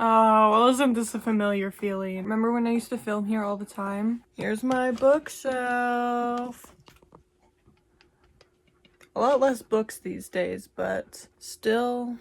Oh, well, isn't this a familiar feeling? Remember when I used to film here all the time? Here's my bookshelf. A lot less books these days, but still,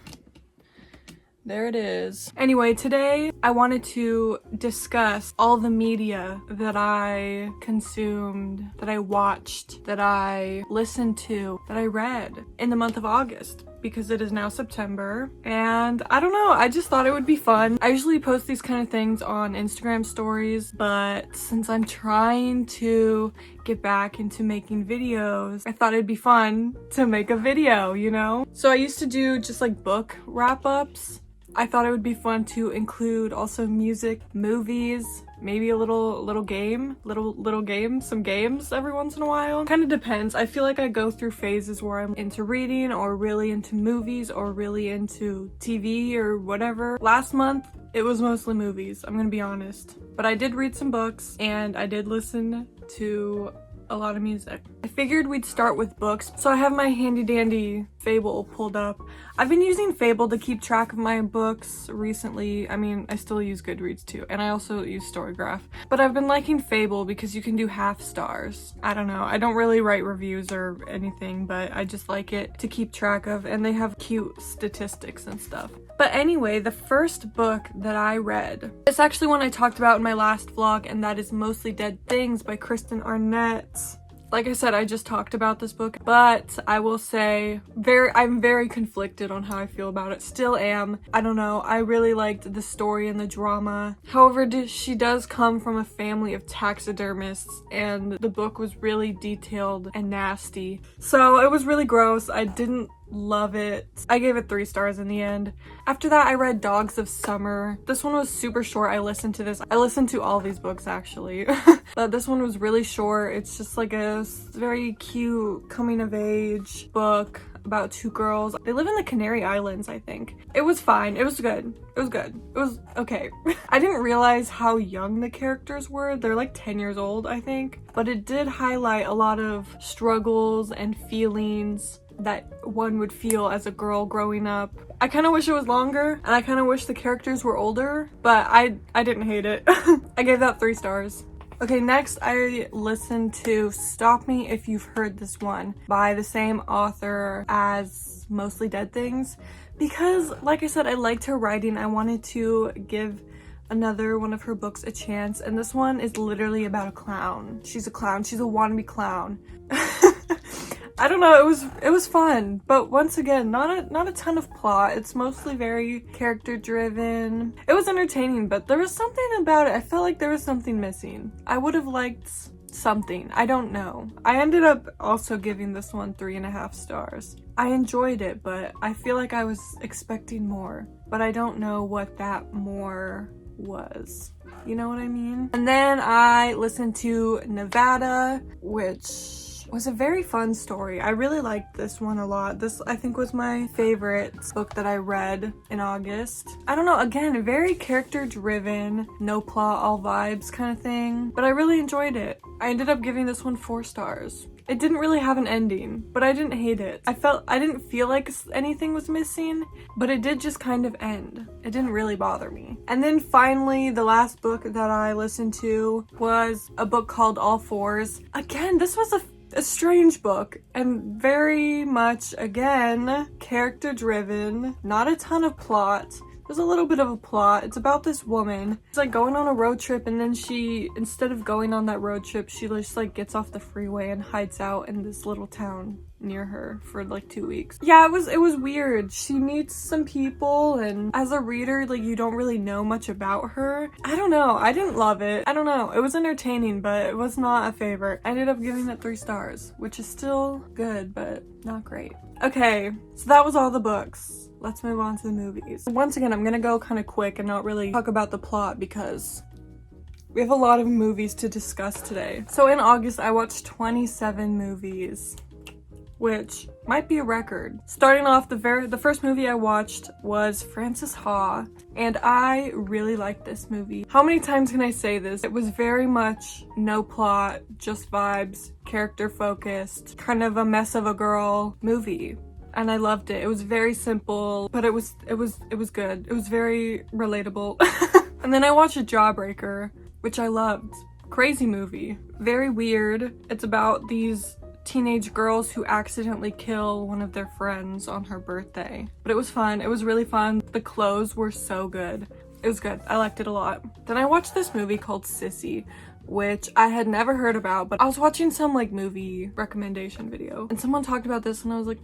there it is. Anyway, today I wanted to discuss all the media that I consumed, that I watched, that I listened to, that I read in the month of August, because it is now September, and I don't know, I just thought it would be fun. I usually post these kind of things on Instagram stories, but since I'm trying to get back into making videos, I thought it'd be fun to make a video, you know? So I used to do just like book wrap-ups. I thought it would be fun to include also music, movies, maybe a little game, some games every once in a while. Kind of depends. I feel like I go through phases where I'm into reading or really into movies or really into TV or whatever. Last month, it was mostly movies, I'm gonna be honest. But I did read some books and I did listen to a lot of music. I figured we'd start with books, so I have my handy dandy Fable pulled up. I've been using Fable to keep track of my books recently. I mean, I still use Goodreads too, and I also use Storygraph. But I've been liking Fable because you can do half stars. I don't know, I don't really write reviews or anything, but I just like it to keep track of, and they have cute statistics and stuff. But anyway, the first book that I read, it's actually one I talked about in my last vlog, and that is Mostly Dead Things by Kristen Arnett. Like I said, I just talked about this book, but I will say I'm very conflicted on how I feel about it. Still am. I don't know. I really liked the story and the drama. However, she does come from a family of taxidermists, and the book was really detailed and nasty. So it was really gross. I didn't love it. I gave it 3 stars in the end. After that, I read Dogs of Summer. This one was super short. I listened to all these books actually. But this one was really short. It's just like a very cute coming of age book about 2 girls. They live in the Canary Islands, I think. It was fine. It was good. It was good. It was okay. I didn't realize how young the characters were. They're like 10 years old, I think. But it did highlight a lot of struggles and feelings that one would feel as a girl growing up. I kind of wish it was longer, and I kind of wish the characters were older, but I didn't hate it. I gave that 3 stars. Okay, next I listened to Stop Me If You've Heard This One by the same author as Mostly Dead Things, because like I said, I liked her writing. I wanted to give another one of her books a chance, and this one is literally about a clown. She's a clown. She's a wannabe clown. I don't know, it was fun, but once again, not a ton of plot. It's mostly very character driven. It was entertaining, but there was something about it. I felt like there was something missing. I would have liked something. I don't know. I ended up also giving this one 3.5 stars. I enjoyed it, but I feel like I was expecting more, but I don't know what that more was. You know what I mean? And then I listened to Nevada, which was a very fun story. I really liked this one a lot. This, I think, was my favorite book that I read in August. I don't know, again, very character driven, no plot, all vibes kind of thing, but I really enjoyed it. I ended up giving this one 4 stars. It didn't really have an ending, but I didn't hate it. I didn't feel like anything was missing, but it did just kind of end. It didn't really bother me. And then finally, the last book that I listened to was a book called All Fours. Again, this was a strange book, and very much, again, character driven, not a ton of plot. There's a little bit of a plot. It's about this woman. It's like going on a road trip, and then she, instead of going on that road trip, she just like gets off the freeway and hides out in this little town near her for like 2 weeks. Yeah, it was weird. She meets some people, and as a reader, like, you don't really know much about her. I don't know. I didn't love it. I don't know. It was entertaining, but it was not a favorite. I ended up giving it 3 stars, which is still good, but not great. Okay, so that was all the books. Let's move on to the movies. Once again, I'm gonna go kind of quick and not really talk about the plot because we have a lot of movies to discuss today. So in August, I watched 27 movies, which might be a record. Starting off, the first movie I watched was Frances Ha, and I really liked this movie. How many times can I say this? It was very much no plot, just vibes, character focused, kind of a mess of a girl movie. and I loved it. It was very simple, but it was good. It was very relatable. And then I watched Jawbreaker, which I loved. Crazy movie. Very weird. It's about these teenage girls who accidentally kill one of their friends on her birthday. But it was fun. It was really fun. The clothes were so good. It was good. I liked it a lot. Then I watched this movie called Sissy, which I had never heard about, but I was watching some like movie recommendation video and someone talked about this and I was like,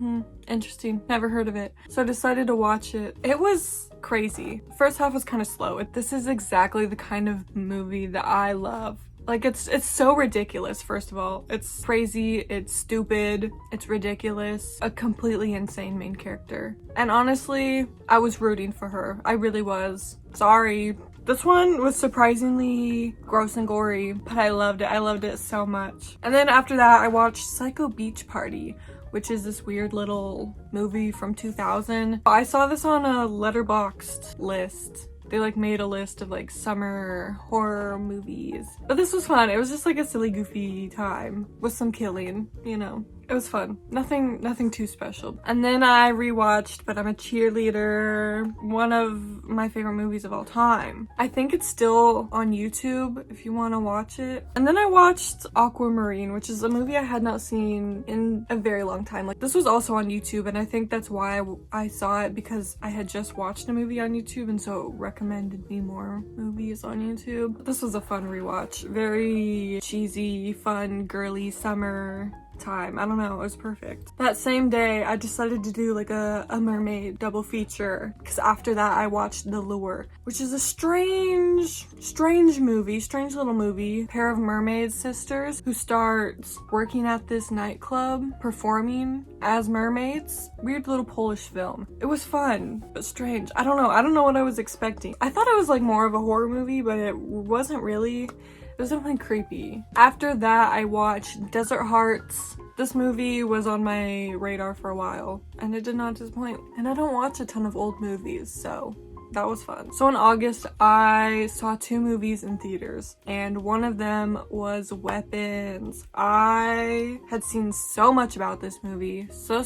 interesting, never heard of it. So I decided to watch it. It was crazy. The first half was kind of slow. This is exactly the kind of movie that I love. Like, it's so ridiculous, first of all. It's crazy, it's stupid, it's ridiculous. A completely insane main character. And honestly, I was rooting for her. I really was. Sorry. This one was surprisingly gross and gory, but I loved it. I loved it so much. And then after that, I watched Psycho Beach Party, which is this weird little movie from 2000. I saw this on a Letterboxd list. They like made a list of like summer horror movies. But this was fun. It was just like a silly, goofy time with some killing, you know. It was fun. Nothing too special. And then I rewatched But I'm a Cheerleader, one of my favorite movies of all time. I think it's still on YouTube if you want to watch it. And then I watched Aquamarine, which is a movie I had not seen in a very long time. Like, this was also on YouTube, and I think that's why I saw it, because I had just watched a movie on YouTube, and so it recommended me more movies on YouTube. This was a fun rewatch. Very cheesy, fun, girly summer time. I don't know, it was perfect. That same day I decided to do like a mermaid double feature, because after that I watched The Lure, which is a strange little movie. Pair of mermaid sisters who starts working at this nightclub performing as mermaids. Weird little Polish film. It was fun but strange. I don't know what I was expecting. I thought it was like more of a horror movie, but it wasn't really. It was definitely creepy. After that, I watched Desert Hearts. This movie was on my radar for a while, and it did not disappoint. And I don't watch a ton of old movies, so that was fun. So in August, I saw 2 movies in theaters, and one of them was Weapons. I had seen so much about this movie. So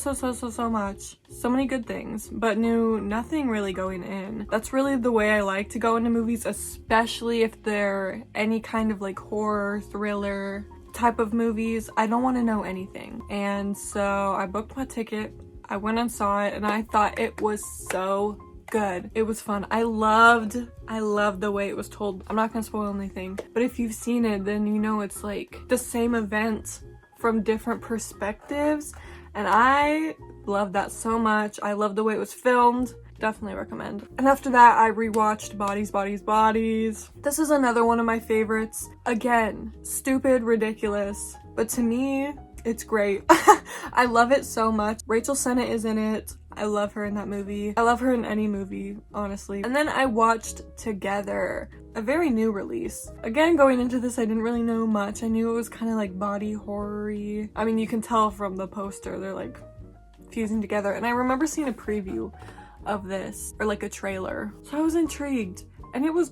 much. So many good things, but knew nothing really going in. That's really the way I like to go into movies, especially if they're any kind of like horror, thriller type of movies. I don't want to know anything. And so I booked my ticket, I went and saw it, and I thought it was so good. It was fun. I loved the way it was told. I'm not gonna spoil anything, but if you've seen it, then you know it's like the same event from different perspectives, and I love that so much. I love the way it was filmed. Definitely recommend. And after that, I rewatched Bodies. This is another one of my favorites. Again, stupid, ridiculous, but to me, it's great. I love it so much. Rachel Sennett is in it. I love her in that movie. I love her in any movie, honestly. And then I watched Together, a very new release. Again, going into this, I didn't really know much. I knew it was kind of like body horror-y. I mean, you can tell from the poster, they're like fusing together. And I remember seeing a preview of this, or like a trailer. So I was intrigued, and it was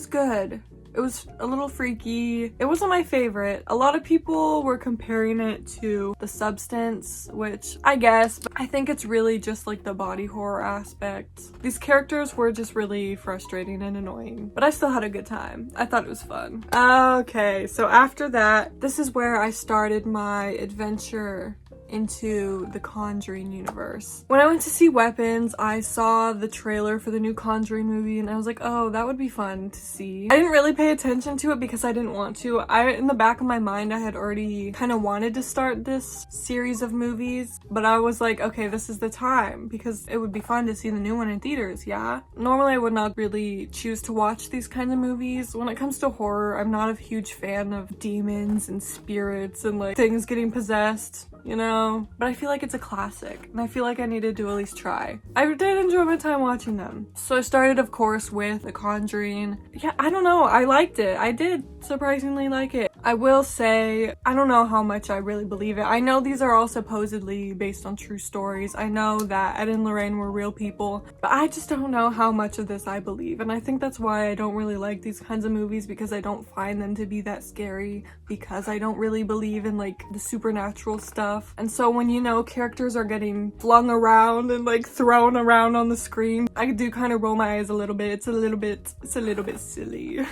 good. It was a little freaky. It wasn't my favorite. A lot of people were comparing it to The Substance, which I guess, but I think it's really just like the body horror aspect. These characters were just really frustrating and annoying, but I still had a good time. I thought it was fun. Okay, so after that, this is where I started my adventure into the Conjuring universe. When I went to see Weapons, I saw the trailer for the new Conjuring movie, and I was like, oh, that would be fun to see. I didn't really pay attention to it because I didn't want to. In the back of my mind, I had already kind of wanted to start this series of movies, but I was like, okay, this is the time, because it would be fun to see the new one in theaters, yeah? Normally, I would not really choose to watch these kinds of movies. When it comes to horror, I'm not a huge fan of demons and spirits and like things getting possessed, you know? But I feel like it's a classic, and I feel like I needed to at least try. I did enjoy my time watching them. So I started, of course, with The Conjuring. Yeah, I don't know, I liked it. I did surprisingly like it. I will say, I don't know how much I really believe it. I know these are all supposedly based on true stories. I know that Ed and Lorraine were real people, but I just don't know how much of this I believe. And I think that's why I don't really like these kinds of movies, because I don't find them to be that scary, because I don't really believe in like the supernatural stuff. stuff. And so when, you know, characters are getting flung around and like thrown around on the screen, I do kind of roll my eyes a little bit. It's a little bit silly.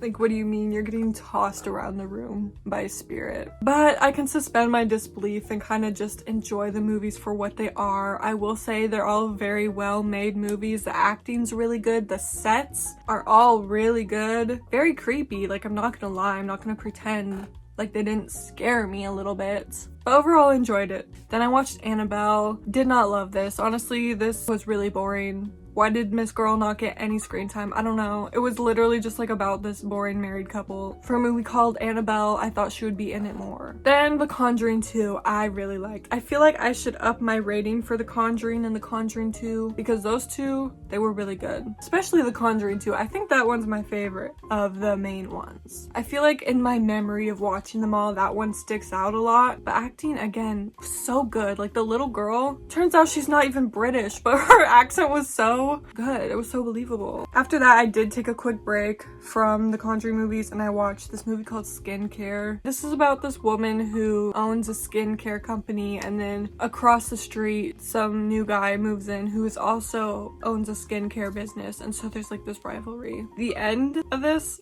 Like, what do you mean you're getting tossed around the room by a spirit? But I can suspend my disbelief and kind of just enjoy the movies for what they are. I will say they're all very well made movies. The acting's really good. The sets are all really good. Very creepy. Like, I'm not gonna lie. I'm not gonna pretend like they didn't scare me a little bit. But overall, enjoyed it. Then I watched Annabelle. Did not love this. Honestly, this was really boring. Why did Miss Girl not get any screen time? I don't know. It was literally just like about this boring married couple. For a movie called Annabelle, I thought she would be in it more. Then The Conjuring 2, I really liked. I feel like I should up my rating for The Conjuring and The Conjuring 2 because those two, they were really good. Especially The Conjuring 2. I think that one's my favorite of the main ones. I feel like in my memory of watching them all, that one sticks out a lot. But acting, again, so good. Like the little girl, turns out she's not even British, but her accent was so good. It was so believable. After that, I did take a quick break from the Conjuring movies and I watched this movie called Skincare. This is about this woman who owns a skincare company, and then across the street some new guy moves in who is also owns a skincare business, and so there's like this rivalry. The end of this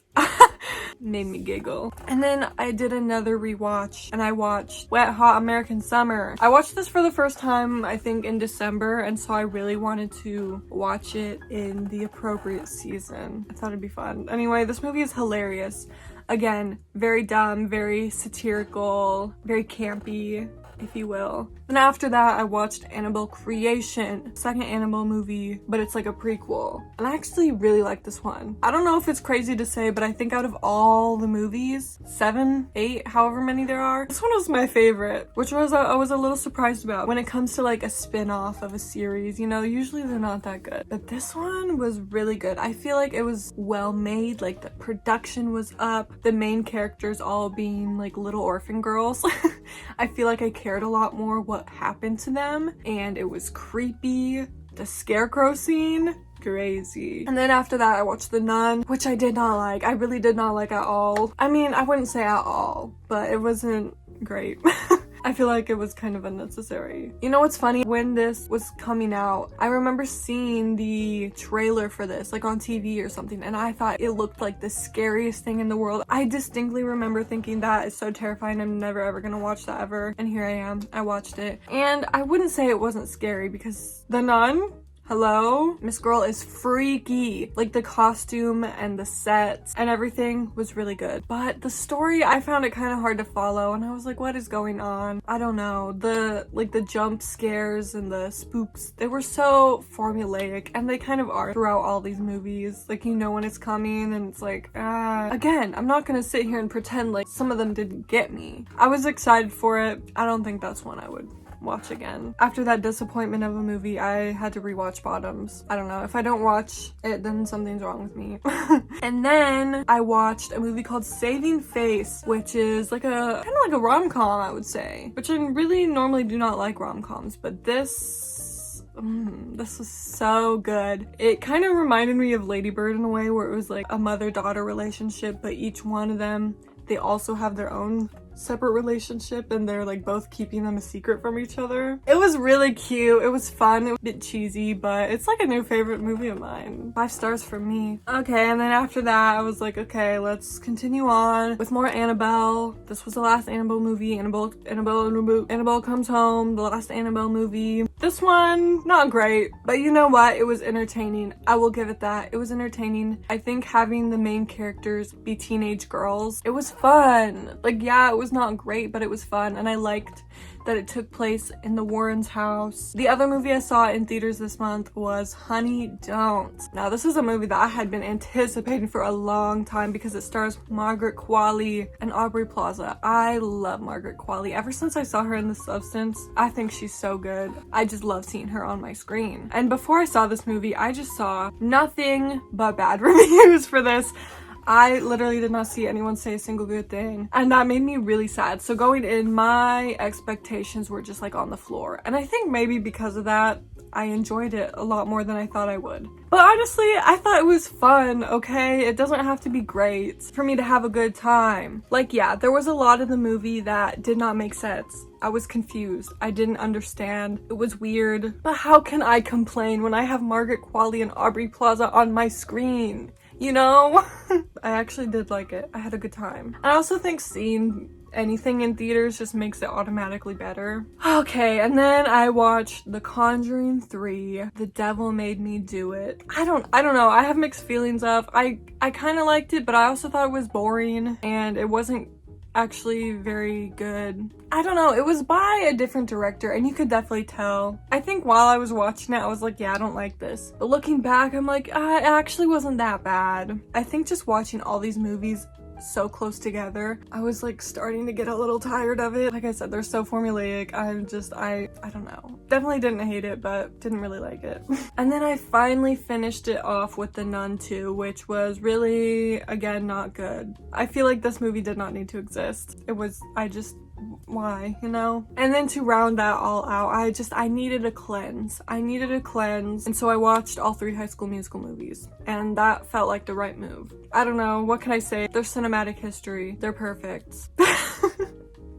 made me giggle. And then I did another rewatch and I watched Wet Hot American Summer. I watched this for the first time I think in December, and so I really wanted to watch it in the appropriate season. I thought it'd be fun. Anyway, this movie is hilarious. Again, very dumb, very satirical, very campy, if you will. Then after that, I watched Annabelle Creation, second Annabelle movie, but it's like a prequel. And I actually really like this one. I don't know if it's crazy to say, but I think out of all the movies, 7, 8, however many there are, this one was my favorite, which was I was a little surprised about. When it comes to like a spin-off of a series, you know, usually they're not that good. But this one was really good. I feel like it was well made, like the production was up, the main characters all being like little orphan girls. I feel like I cared a lot more what happened to them, and it was creepy. The scarecrow scene, crazy. And then after that, I watched The Nun, which I did not like. I really did not like at all. I mean, I wouldn't say at all, but it wasn't great. I feel like it was kind of unnecessary. You know what's funny? When this was coming out, I remember seeing the trailer for this, like on TV or something, and I thought it looked like the scariest thing in the world. I distinctly remember thinking that is so terrifying, I'm never ever gonna watch that ever. And here I am, I watched it. And I wouldn't say it wasn't scary because The Nun, hello? Miss Girl is freaky. Like the costume and the sets and everything was really good. But the story, I found it kind of hard to follow, and I was like, what is going on? I don't know. The jump scares and the spooks, they were so formulaic, and they kind of are throughout all these movies. Like, you know when it's coming, and it's like, again, I'm not gonna sit here and pretend like some of them didn't get me. I was excited for it. I don't think that's one I would watch again. After that disappointment of a movie, I had to rewatch Bottoms. I don't know, if I don't watch it, then something's wrong with me. And then I watched a movie called Saving Face, which is like a kind of like a rom-com, I would say, which I really normally do not like rom-coms, but this was so good. It kind of reminded me of Lady Bird in a way, where it was like a mother-daughter relationship, but each one of them, they also have their own separate relationship, and they're like both keeping them a secret from each other. It was really cute. It was fun. It was a bit cheesy, but it's like a new favorite movie of mine. 5 stars from me. Okay, and then after that, I was like, okay, let's continue on with more Annabelle. This was the last Annabelle movie. Annabelle Comes Home, the last Annabelle movie. This one, not great, but you know what? It was entertaining. I will give it that. It was entertaining. I think having the main characters be teenage girls, it was fun. Like, yeah, it was not great, but it was fun, and I liked that it took place in the Warrens' house. The other movie I saw in theaters this month was Honey Don't. Now, this is a movie that I had been anticipating for a long time because it stars Margaret Qualley and Aubrey Plaza. I love Margaret Qualley. Ever since I saw her in The Substance, I think she's so good. I just love seeing her on my screen. And before I saw this movie, I just saw nothing but bad reviews for this. I literally did not see anyone say a single good thing, and that made me really sad. So going in, my expectations were just like on the floor, and I think maybe because of that, I enjoyed it a lot more than I thought I would. But honestly, I thought it was fun, okay? It doesn't have to be great for me to have a good time. Like, yeah, there was a lot of the movie that did not make sense. I was confused. I didn't understand. It was weird. But how can I complain when I have Margaret Qualley and Aubrey Plaza on my screen? You know? I actually did like it. I had a good time. I also think seeing anything in theaters just makes it automatically better. Okay, and then I watched The Conjuring 3, The Devil Made Me Do It. I don't know. I have mixed feelings of. I kind of liked it, but I also thought it was boring and it wasn't actually very good. I don't know, it was by a different director and you could definitely tell. I think while I was watching it, I was like, yeah, I don't like this. But looking back, I'm like, it actually wasn't that bad. I think just watching all these movies so close together, I was like starting to get a little tired of it. Like I said, they're so formulaic. I don't know. Definitely didn't hate it, but didn't really like it. And then I finally finished it off with The Nun 2, which was really, again, not good. I feel like this movie did not need to exist. Why, you know? And then to round that all out, I needed a cleanse. And so I watched all 3 High School Musical movies, and that felt like the right move. I don't know, what can I say? They're cinematic history. They're perfect.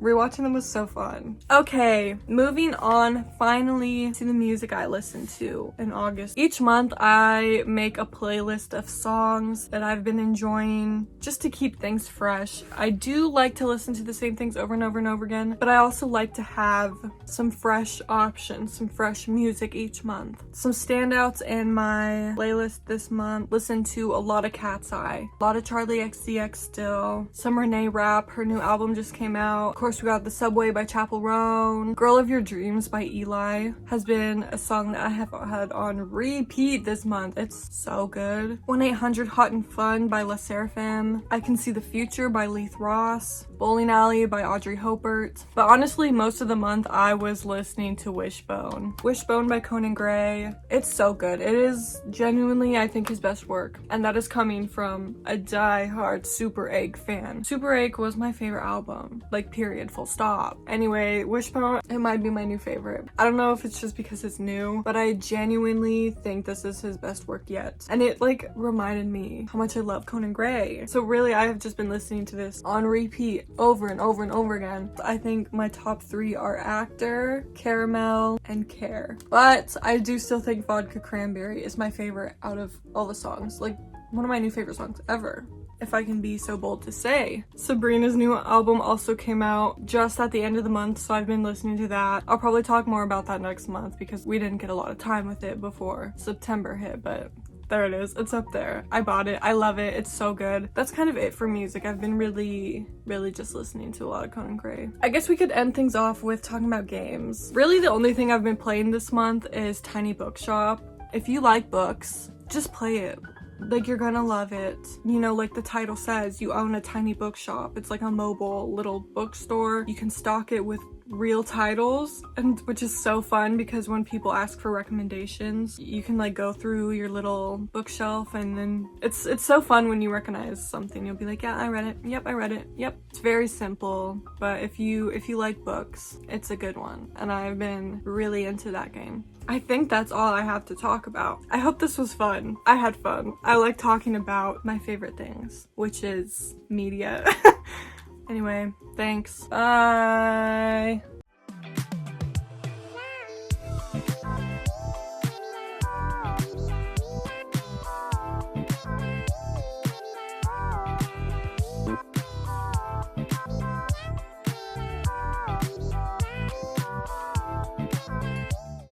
Rewatching them was so fun. Okay, moving on finally to the music I listened to in August. Each month I make a playlist of songs that I've been enjoying just to keep things fresh. I do like to listen to the same things over and over and over again, but I also like to have some fresh options, some fresh music each month. Some standouts in my playlist this month: listen to a lot of Cat's Eye, a lot of Charlie XCX still, some Renee Rapp, her new album just came out. Of course, we got The Subway by Chappell Roan. Girl of Your Dreams by Eli has been a song that I have had on repeat this month. It's so good. 1-800 Hot and Fun by La Seraphim. I Can See the Future by Leith Ross. Bowling Alley by Audrey Hopert. But honestly, most of the month I was listening to Wishbone. Wishbone by Conan Gray. It's so good. It is genuinely, I think, his best work. And that is coming from a die-hard Super Egg fan. Super Egg was my favorite album. Like, period, full stop. Anyway, Wishbone, it might be my new favorite. I don't know if it's just because it's new, but I genuinely think this is his best work yet. And it, like, reminded me how much I love Conan Gray. So really, I have just been listening to this on repeat over and over and over again. I think my top 3 are Actor, Caramel, and Care. But I do still think Vodka Cranberry is my favorite out of all the songs. Like, one of my new favorite songs ever, if I can be so bold to say. Sabrina's new album also came out just at the end of the month, so I've been listening to that. I'll probably talk more about that next month because we didn't get a lot of time with it before September hit, but there it is. It's up there. I bought it. I love it. It's so good. That's kind of it for music. I've been really just listening to a lot of Conan Gray. I guess we could end things off with talking about games. Really, the only thing I've been playing this month is Tiny Bookshop. If you like books, just play it. Like, you're gonna love it. You know, like the title says, you own a tiny bookshop. It's like a mobile little bookstore. You can stock it with real titles, and which is so fun because when people ask for recommendations, you can like go through your little bookshelf, and then it's so fun when you recognize something. You'll be like, yeah, I read it. Yep, I read it. Yep. It's very simple, but if you like books, it's a good one, and I've been really into that game. I think that's all I have to talk about. I hope this was fun. I had fun. I like talking about my favorite things, which is media. Anyway, thanks. Bye.